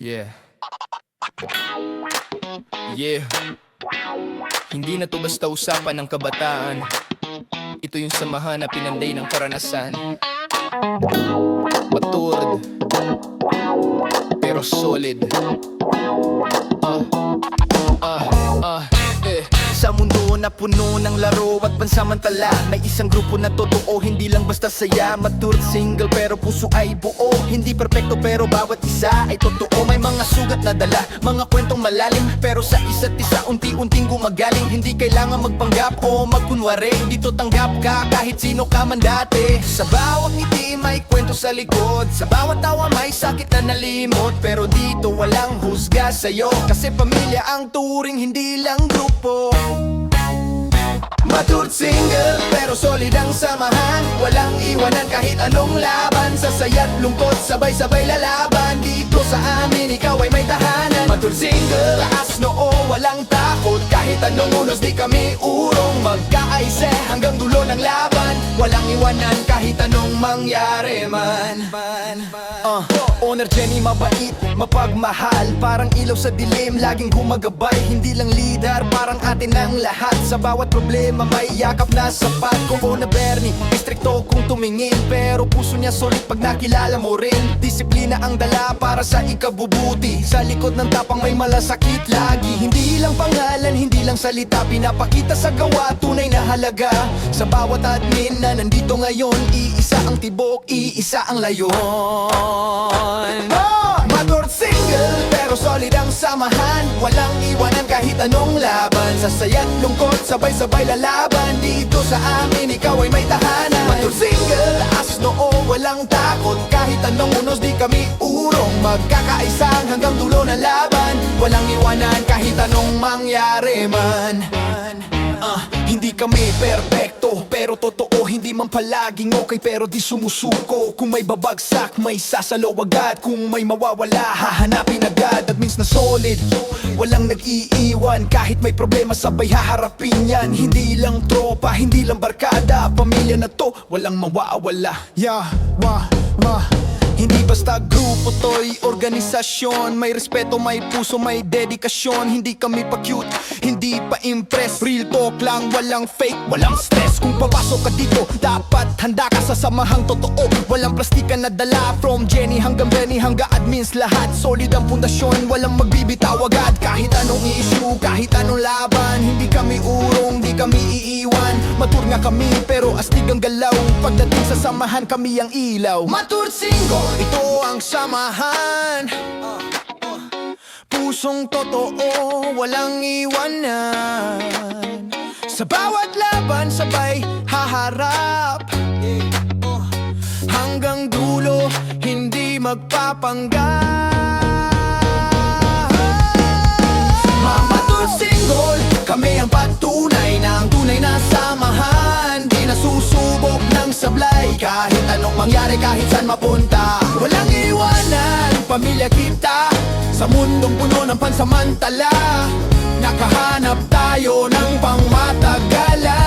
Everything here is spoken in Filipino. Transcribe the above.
Yeah. Yeah. Hindi na to basta usapan ng kabataan. Ito yung samahan na pinanday ng karanasan. Matured pero solid. Sa mundo na puno ng laro at pansamantala, may isang grupo na totoo, hindi lang basta saya. Matured single pero puso ay buo. Hindi perpekto pero bawat isa ay totoo. May mga sugat na dala, mga kwentong malalim, pero sa isa't isa unti-unting gumagaling. Hindi kailangan magpanggap o magkunwari, dito tanggap ka kahit sino ka man dati. Sa bawat ngiti may kwento sa likod, sa bawat tawa may sakit na nalimot. Pero dito walang husga sa'yo, kasi pamilya ang turing, hindi lang grupo. Matured single pero solid ang samahan, walang iwanan kahit anong laban. Sa saya't lungkot sabay-sabay lalaban, dito sa amin ikaw ay may tahanan. Matured single, taas noo, walang takot, kahit anong unos di kami urong. Magkaayse hanggang dulo ng laban, walang iwanan kahit anong mangyari man. Owner Jenny mabait, mapagmahal, parang ilaw sa dilim, laging gumagabay. Hindi lang leader, parang atin ang lahat. Sa bawat problema may yakap na sapat. Kuko na Bernie, istrikto kung tumingin, pero puso niya solid pag nakilala mo rin. Disiplina ang dala para sa ikabubuti, sa likod ng tapang may malasakit lagi. Hindi lang pangalan, hindi lang salita, pinapakita sa gawa, tunay na halaga. Sa bawat admin na nandito ngayon, iisa ang tibok, iisa ang layon. Matured single pero solid ang samahan, walang iwanan kahit anong laban. Sa saya't lungkot sabay-sabay lalaban, dito sa amin ikaw ay may tahanan. Matured single, as noo, walang takot, kahit anong unos di kami urong. Magkakaisang hanggang dulo ng laban, walang iwanan kahit anong mangyari man. Hindi kami perpekto pero totoo, hindi man palaging okay pero di sumusuko. Kung may babagsak may sasalo agad, kung may mawawala hahanapin agad. That means na solid, walang nag-iiwan, kahit may problema sabay haharapin yan. Hindi lang tropa, hindi lang barkada, pamilya na to, walang mawawala. Hindi basta grupo to'y organisasyon, may respeto, may puso, may dedikasyon. Hindi kami pa cute, hindi pa impress, real talk lang, walang fake, walang stress. Kung papasok ka dito, dapat handa ka sa samahang totoo. Walang plastikan na dala, from Jenny hanggang Benny hanggang admins, lahat solid ang pundasyon, walang magbibitaw agad. Kahit anong issue, kahit anong laban, hindi kami urong, di kami iiwan. Mature nga kami pero astig ang galaw, pagdating sa samahan kami ang ilaw. Matured single, ito ang samahan, pusong totoo, walang iwanan. Sa bawat laban sabay haharap, hanggang dulo hindi magpapanggap. Matured single, kami ang patunay ng tunay na samahan. Di nasusubok ng sablay, kahit anong mangyari, kahit saan mapunta. Walang iwanan, pamilya kita, sa mundong puno ng pansamantala. Nakahanap tayo ng pangmatagalan.